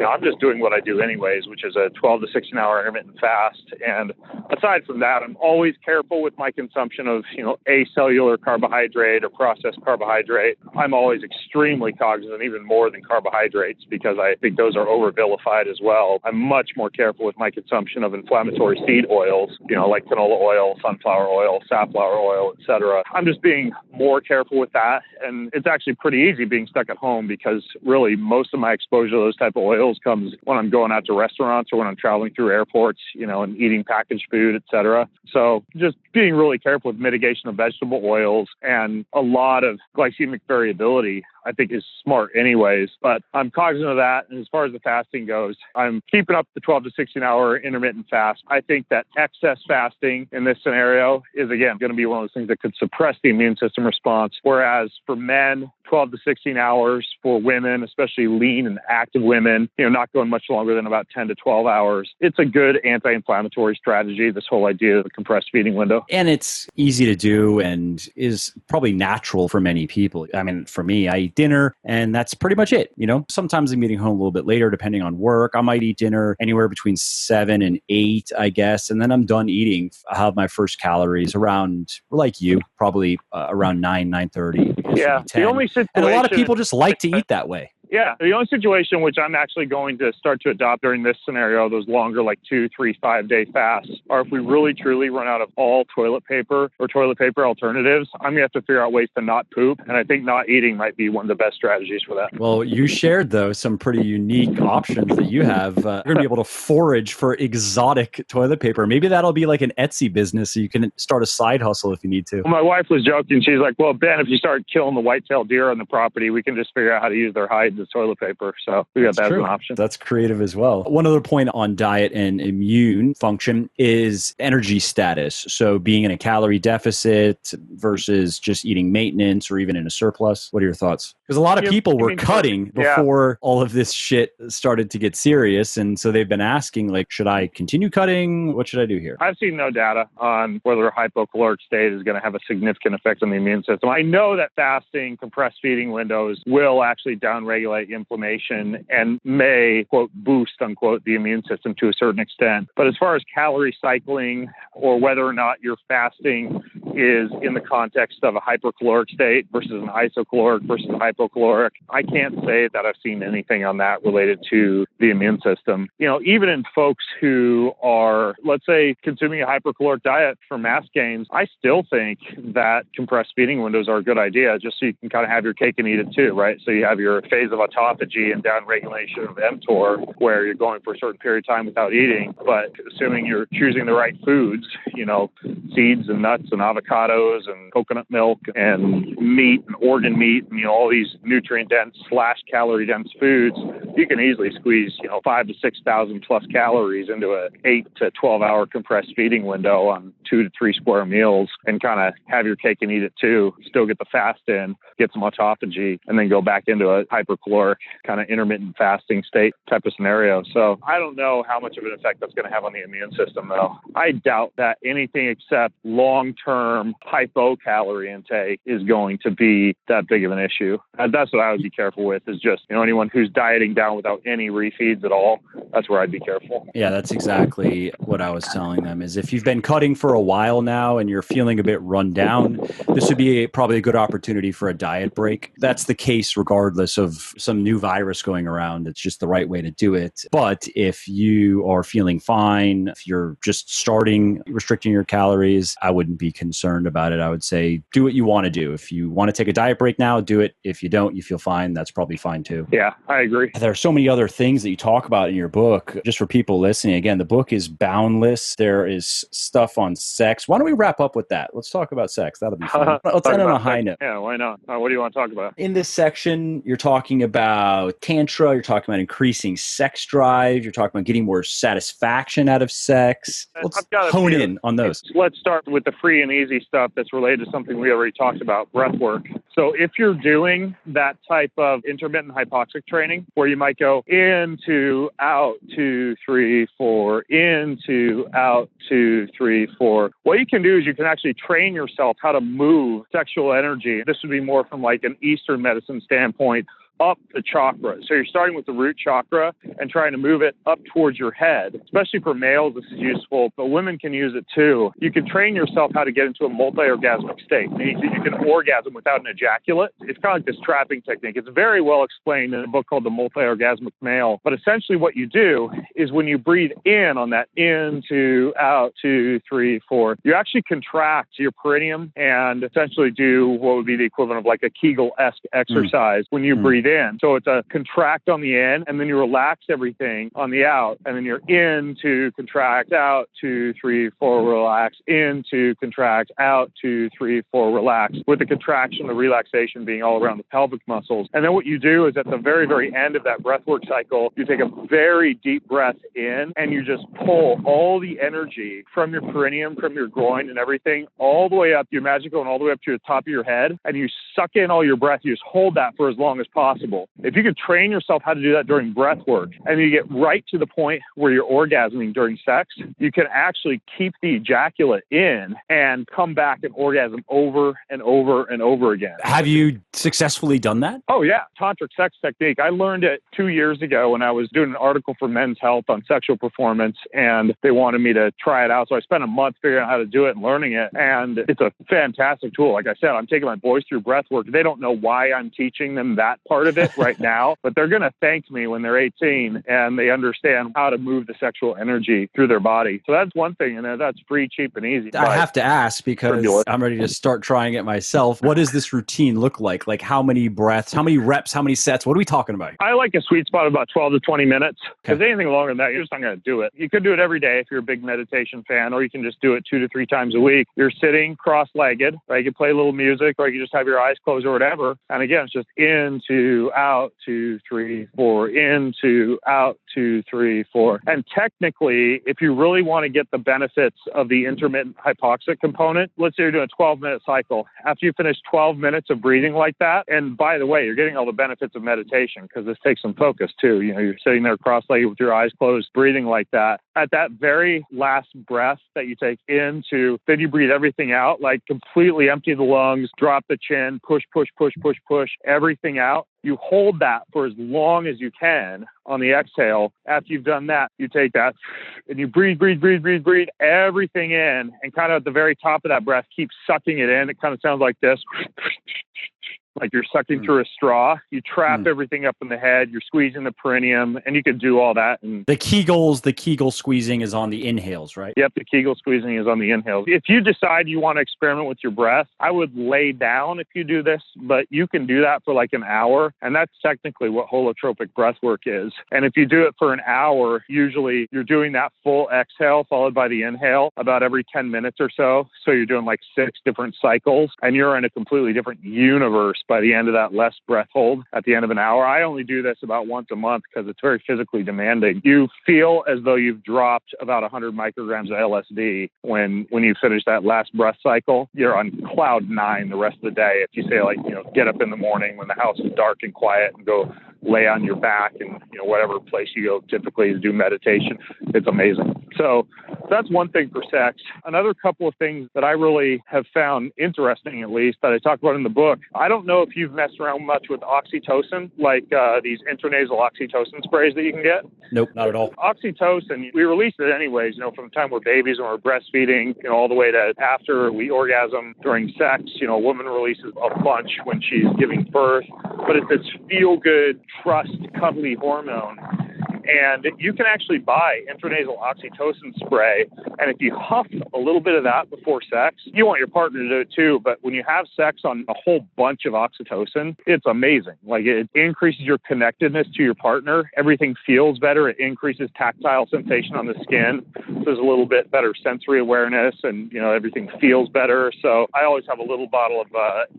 I'm just doing what I do anyways, which is a 12 to 16 hour intermittent fast. And aside from that, I'm always careful with my consumption of, acellular carbohydrate or processed carbohydrate. I'm always extremely cognizant, even more than carbohydrates, because I think those are over vilified as well. I'm much more careful with my consumption of inflammatory seed oils, like canola oil, sunflower oil, safflower oil, etc. I'm just being more careful with that. And it's actually pretty easy being stuck at home, because really most of my exposure to those type of oils comes when I'm going out to restaurants or when I'm traveling through airports, and eating packaged food, etc. So just being really careful with mitigation of vegetable oils and a lot of glycemic variability, I think, is smart anyways. But I'm cognizant of that. And as far as the fasting goes, I'm keeping up the 12 to 16 hour intermittent fast. I think that excess fasting in this scenario is, again, going to be one of those things that could suppress the immune system response. Whereas for men, 12 to 16 hours. For women, especially lean and active women, not going much longer than about 10 to 12 hours. It's a good anti-inflammatory strategy, this whole idea of the compressed feeding window. And it's easy to do and is probably natural for many people. I mean, for me, I eat dinner and that's pretty much it. Sometimes I'm eating home a little bit later, depending on work. I might eat dinner anywhere between 7 and 8, I guess. And then I'm done eating. I have my first calories around, like you, probably around 9:30. Yeah. The only situation, and a lot of people just like to eat that way. Yeah. The only situation which I'm actually going to start to adopt during this scenario, those longer, like 2, 3, 5-day fasts, are if we really truly run out of all toilet paper or toilet paper alternatives, I'm going to have to figure out ways to not poop. And I think not eating might be one of the best strategies for that. Well, you shared, though, some pretty unique options that you have. You're going to be able to forage for exotic toilet paper. Maybe that'll be like an Etsy business, so you can start a side hustle if you need to. My wife was joking. She's like, well, Ben, if you start killing the white-tailed deer on the property, we can just figure out how to use their hides as toilet paper. So we got that as an option. That's creative as well. One other point on diet and immune function is energy status. So being in a calorie deficit versus just eating maintenance or even in a surplus. What are your thoughts? Because a lot of people were cutting before all of this shit started to get serious. And so they've been asking, like, should I continue cutting? What should I do here? I've seen no data on whether a hypocaloric state is going to have a significant effect on the immune system. I know that fasting, compressed feeding windows will actually downregulate inflammation and may, quote, boost, unquote, the immune system to a certain extent. But as far as calorie cycling or whether or not your fasting is in the context of a hypercaloric state versus an isocaloric versus a hypocaloric, I can't say that I've seen anything on that related to the immune system. Even in folks who are, let's say, consuming a hypercaloric diet for mass gains, I still think that compressed feeding windows are a good idea, just so you can kind of have your cake and eat it too, right? So you have your phase of autophagy and downregulation of mTOR, where you're going for a certain period of time without eating, but assuming you're choosing the right foods, seeds and nuts and avocados and coconut milk and meat and organ meat and, all these nutrient-dense / calorie-dense foods, you can easily squeeze, 5,000 to 6,000 plus calories into a 8 to 12 hour compressed feeding window on 2 to 3 square meals and kind of have your cake and eat it too. Still get the fast in, get some autophagy, and then go back into a hypercaloric kind of intermittent fasting state type of scenario. So I don't know how much of an effect that's going to have on the immune system, though. I doubt that anything except long-term hypocalorie intake is going to be that big of an issue. And that's what I would be careful with, is just, anyone who's dieting down without any refeeds at all, that's where I'd be careful. Yeah, that's exactly what I was telling them, is if you've been cutting for a while now and you're feeling a bit run down, this would be probably a good opportunity for a diet break. That's the case regardless of some new virus going around. It's just the right way to do it. But if you are feeling fine, if you're just starting restricting your calories, I wouldn't be concerned about it. I would say do what you want to do. If you want to take a diet break now, do it. If you don't, you feel fine, that's probably fine too. Yeah, I agree. There are so many other things that you talk about in your book. Just for people listening, again, the book is Boundless. There is stuff on sex. Why don't we wrap up with that? Let's talk about sex. That'll be fun. Let's end on a high note. Yeah, why not? What do you want to talk about? In this section, you're talking about tantra. You're talking about increasing sex drive. You're talking about getting more satisfaction out of sex. Let's hone in on those. Let's start with the free and easy stuff that's related to something we already talked about, breath work. So if you're doing that type of intermittent hypoxic training where you might go into, out, 2, 3, 4, into, out, 2, 3, 4, what you can do is you can actually train yourself how to move sexual energy. This would be more from like an Eastern medicine standpoint, up the chakra. So you're starting with the root chakra and trying to move it up towards your head. Especially for males, this is useful, but women can use it too. You can train yourself how to get into a multi-orgasmic state. You can orgasm without an ejaculate. It's kind of like this trapping technique. It's very well explained in a book called The Multi-Orgasmic Male. But essentially what you do is when you breathe in on that in, 2, out, 2, 3, 4, you actually contract your perineum and essentially do what would be the equivalent of like a Kegel-esque exercise when you breathe in. So it's a contract on the in, and then you relax everything on the out, and then you're in to contract, out, 2, 3, 4, relax, in to contract, out, 2, 3, 4, relax, with the contraction, the relaxation being all around the pelvic muscles. And then what you do is at the very, very end of that breathwork cycle, you take a very deep breath in, and you just pull all the energy from your perineum, from your groin and everything, all the way up. You imagine going all the way up to the top of your head, and you suck in all your breath. You just hold that for as long as possible. If you could train yourself how to do that during breath work and you get right to the point where you're orgasming during sex, you can actually keep the ejaculate in and come back and orgasm over and over and over again. Have you successfully done that? Oh, yeah. Tantric sex technique. I learned it 2 years ago when I was doing an article for Men's Health on sexual performance, and they wanted me to try it out. So I spent a month figuring out how to do it and learning it. And it's a fantastic tool. Like I said, I'm taking my boys through breath work. They don't know why I'm teaching them that part of it right now, but they're going to thank me when they're 18 and they understand how to move the sexual energy through their body. So that's one thing, and that's free, cheap, and easy. I have to ask because I'm ready to start trying it myself. What does this routine look like? Like how many breaths, how many reps, how many sets? What are we talking about? I like a sweet spot of about 12 to 20 minutes because anything longer than that, you're just not going to do it. You could do it every day if you're a big meditation fan, or you can just do it 2 to 3 times a week. You're sitting cross-legged, right? You can play a little music, or you can just have your eyes closed or whatever. And again, it's just into, out, 2, 3, 4, into, out, 2, 3, 4. And technically, if you really want to get the benefits of the intermittent hypoxic component, let's say you're doing a 12-minute cycle. After you finish 12 minutes of breathing like that, and by the way, you're getting all the benefits of meditation because this takes some focus too. You know, you're sitting there cross-legged with your eyes closed, breathing like that. At that very last breath that you take into, then you breathe everything out, like completely empty the lungs, drop the chin, push, push, push, push, push, everything out. You hold that for as long as you can on the exhale. After you've done that, you take that and you breathe, breathe, breathe, breathe, breathe everything in, and kind of at the very top of that breath, keep sucking it in. It kind of sounds like this. Like you're sucking through a straw. You trap everything up in the head. You're squeezing the perineum, and you can do all that. And the Kegel squeezing is on the inhales, right? Yep, the Kegel squeezing is on the inhales. If you decide you want to experiment with your breath, I would lay down if you do this, but you can do that for like an hour, and that's technically what holotropic breath work is. And if you do it for an hour, usually you're doing that full exhale followed by the inhale about every 10 minutes or so. So you're doing like 6 different cycles, and you're in a completely different universe by the end of that less breath hold at the end of an hour. I only do this about once a month because it's very physically demanding. You feel as though you've dropped about 100 micrograms of LSD when you finish that last breath cycle. You're on cloud 9 the rest of the day. If you say like, get up in the morning when the house is dark and quiet and go lay on your back and, whatever place you go typically to do meditation, it's amazing. So that's one thing for sex. Another couple of things that I really have found interesting, at least, that I talk about in the book. I don't know if you've messed around much with oxytocin, like these intranasal oxytocin sprays that you can get. Nope, not at all. Oxytocin, we release it anyways, from the time we're babies and we're breastfeeding, all the way to after we orgasm during sex. A woman releases a bunch when she's giving birth, but it's this feel-good, trust, cuddly hormone. And you can actually buy intranasal oxytocin spray. And if you huff a little bit of that before sex, you want your partner to do it too. But when you have sex on a whole bunch of oxytocin, it's amazing. Like it increases your connectedness to your partner. Everything feels better. It increases tactile sensation on the skin. There's a little bit better sensory awareness and, everything feels better. So I always have a little bottle of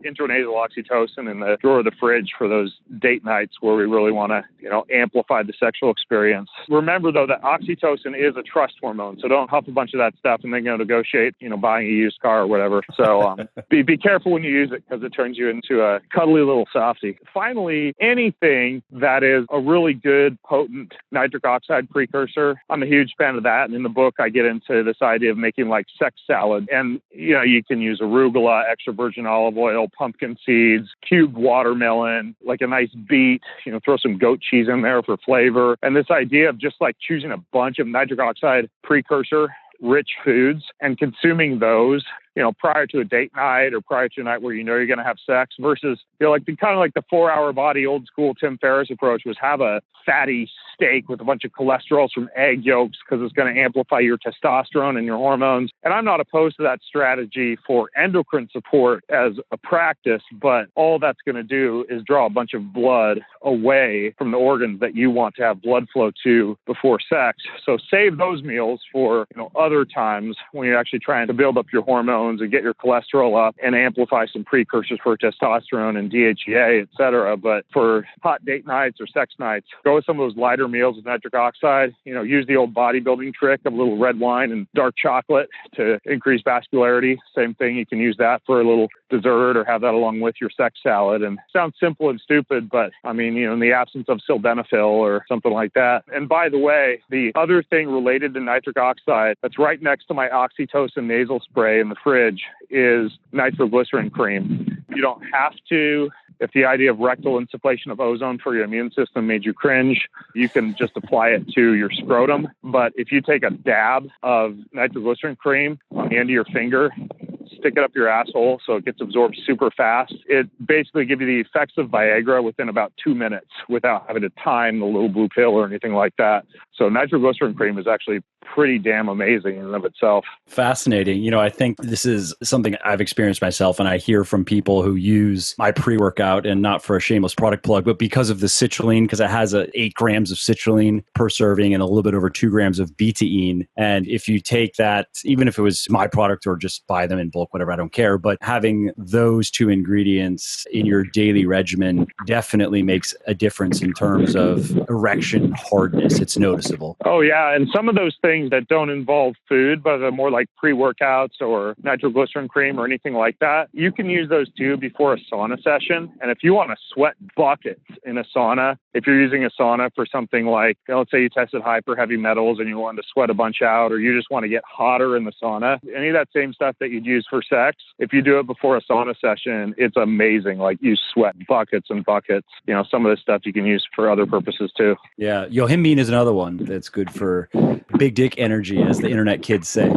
intranasal oxytocin in the drawer of the fridge for those date nights where we really want to, amplify the sexual experience experience. Remember, though, that oxytocin is a trust hormone, so don't huff a bunch of that stuff and then go negotiate, buying a used car or whatever. So be careful when you use it because it turns you into a cuddly little softie. Finally, anything that is a really good, potent nitric oxide precursor, I'm a huge fan of that. And in the book, I get into this idea of making like sex salad. And, you can use arugula, extra virgin olive oil, pumpkin seeds, cubed watermelon, like a nice beet, throw some goat cheese in there for flavor. And this idea of just like choosing a bunch of nitric oxide precursor rich foods and consuming those, prior to a date night or prior to a night where you're going to have sex versus, like the 4-hour body, old school Tim Ferriss approach was have a fatty steak with a bunch of cholesterols from egg yolks because it's going to amplify your testosterone and your hormones. And I'm not opposed to that strategy for endocrine support as a practice, but all that's going to do is draw a bunch of blood away from the organs that you want to have blood flow to before sex. So save those meals for, other times when you're actually trying to build up your hormones and get your cholesterol up and amplify some precursors for testosterone and DHEA, et cetera. But for hot date nights or sex nights, go with some of those lighter meals with nitric oxide. Use the old bodybuilding trick of a little red wine and dark chocolate to increase vascularity. Same thing, you can use that for a little dessert or have that along with your sex salad. And it sounds simple and stupid, but in the absence of sildenafil or something like that. And by the way, the other thing related to nitric oxide that's right next to my oxytocin nasal spray in the fridge is nitroglycerin cream. You don't have to. If the idea of rectal insufflation of ozone for your immune system made you cringe, you can just apply it to your scrotum. But if you take a dab of nitroglycerin cream on the end of your finger, stick it up your asshole so it gets absorbed super fast, it basically gives you the effects of Viagra within about 2 minutes without having to time the little blue pill or anything like that. So nitroglycerin cream is actually pretty damn amazing in and of itself. Fascinating. I think this is something I've experienced myself, and I hear from people who use my pre-workout, and not for a shameless product plug, but because of the citrulline, because it has 8 grams of citrulline per serving and a little bit over 2 grams of betaine. And if you take that, even if it was my product or just buy them in bulk, whatever, I don't care, but having those 2 ingredients in your daily regimen definitely makes a difference in terms of erection hardness. It's noticeable. Oh, yeah. And some of those things that don't involve food, but are more like pre-workouts or nitroglycerin cream or anything like that, you can use those too before a sauna session. And if you want to sweat buckets in a sauna, if you're using a sauna for something like, let's say you tested high for heavy metals and you want to sweat a bunch out, or you just want to get hotter in the sauna, any of that same stuff that you'd use for sex, if you do it before a sauna session, it's amazing. Like you sweat buckets and buckets. Some of this stuff you can use for other purposes too. Yeah. Yohimbine is another one that's good for big dick energy, as the internet kids say.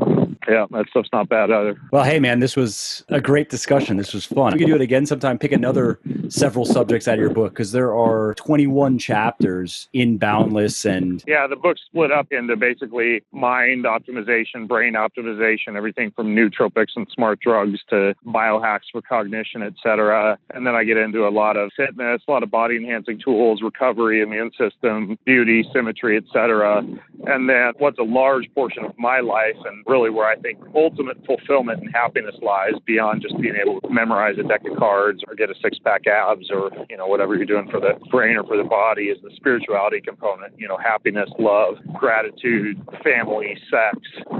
Yeah, that stuff's not bad either. Well, hey, man, this was a great discussion. This was fun. We could do it again sometime. Pick another several subjects out of your book, because there are 21 chapters in Boundless. And yeah, the book's split up into basically mind optimization, brain optimization, everything from nootropics and smart drugs to biohacks for cognition, et cetera. And then I get into a lot of fitness, a lot of body enhancing tools, recovery, immune system, beauty, symmetry, et cetera. And then what's a large portion of my life, and really where I think ultimate fulfillment and happiness lies beyond just being able to memorize a deck of cards or get a 6-pack abs or, whatever you're doing for the brain or for the body, is the spirituality component, happiness, love, gratitude, family, sex,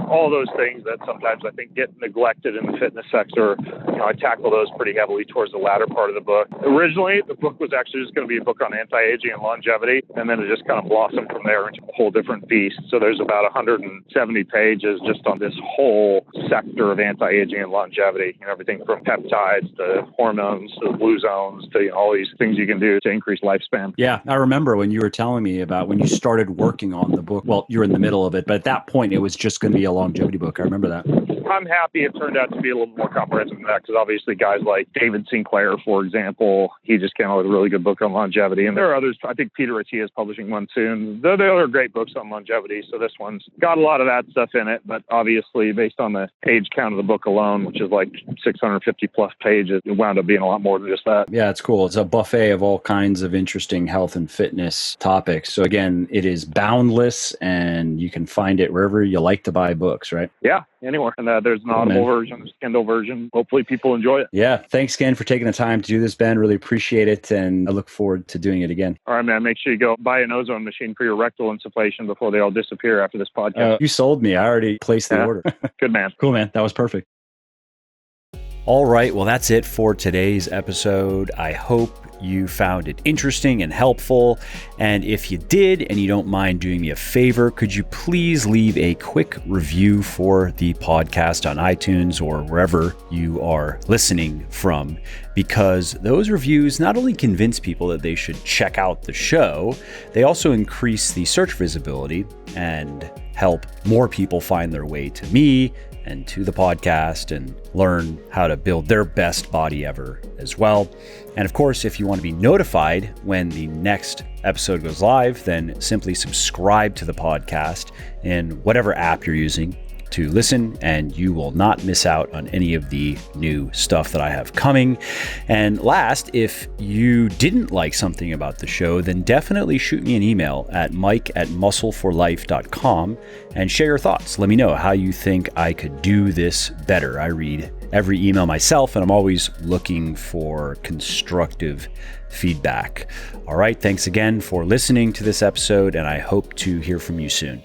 all those things that sometimes I think get neglected in the fitness sector. I tackle those pretty heavily towards the latter part of the book. Originally, the book was actually just going to be a book on anti-aging and longevity, and then it just kind of blossomed from there into a whole different beast. So there's about 170 pages just on this whole sector of anti-aging and longevity, everything from peptides to hormones to blue zones to all these things you can do to increase lifespan. Yeah, I remember when you were telling me about when you started working on the book. Well, you're in the middle of it, but at that point, it was just going to be a longevity book. I remember that. I'm happy it turned out to be a little more comprehensive than that, because obviously guys like David Sinclair, for example, he just came out with a really good book on longevity. And there are others. I think Peter Attia is publishing one soon. There are great books on longevity. So this one's got a lot of that stuff in it. But obviously, based on the page count of the book alone, which is like 650 plus pages, it wound up being a lot more than just that. Yeah, it's cool. It's a buffet of all kinds of interesting health and fitness topics. So again, it is Boundless, and you can find it wherever you like to buy books, right? Yeah, anywhere. And there's an Audible version, there's a Kindle version. Hopefully people enjoy it. Yeah. Thanks again for taking the time to do this, Ben. Really appreciate it. And I look forward to doing it again. All right, man. Make sure you go buy an ozone machine for your rectal insufflation before they all disappear after this podcast. You sold me. I already placed the order. Good man. Cool, man. That was perfect. All right. Well, that's it for today's episode. I hope you found it interesting and helpful. And if you did, and you don't mind doing me a favor, could you please leave a quick review for the podcast on iTunes or wherever you are listening from? Because those reviews not only convince people that they should check out the show, they also increase the search visibility and help more people find their way to me and to the podcast and learn how to build their best body ever as well. And of course, if you want to be notified when the next episode goes live, then simply subscribe to the podcast in whatever app you're using to listen, and you will not miss out on any of the new stuff that I have coming. And last, if you didn't like something about the show, then definitely shoot me an email at mike@muscleforlife.com and share your thoughts. Let me know how you think I could do this better. I read every email myself, and I'm always looking for constructive feedback. All right, thanks again for listening to this episode, and I hope to hear from you soon.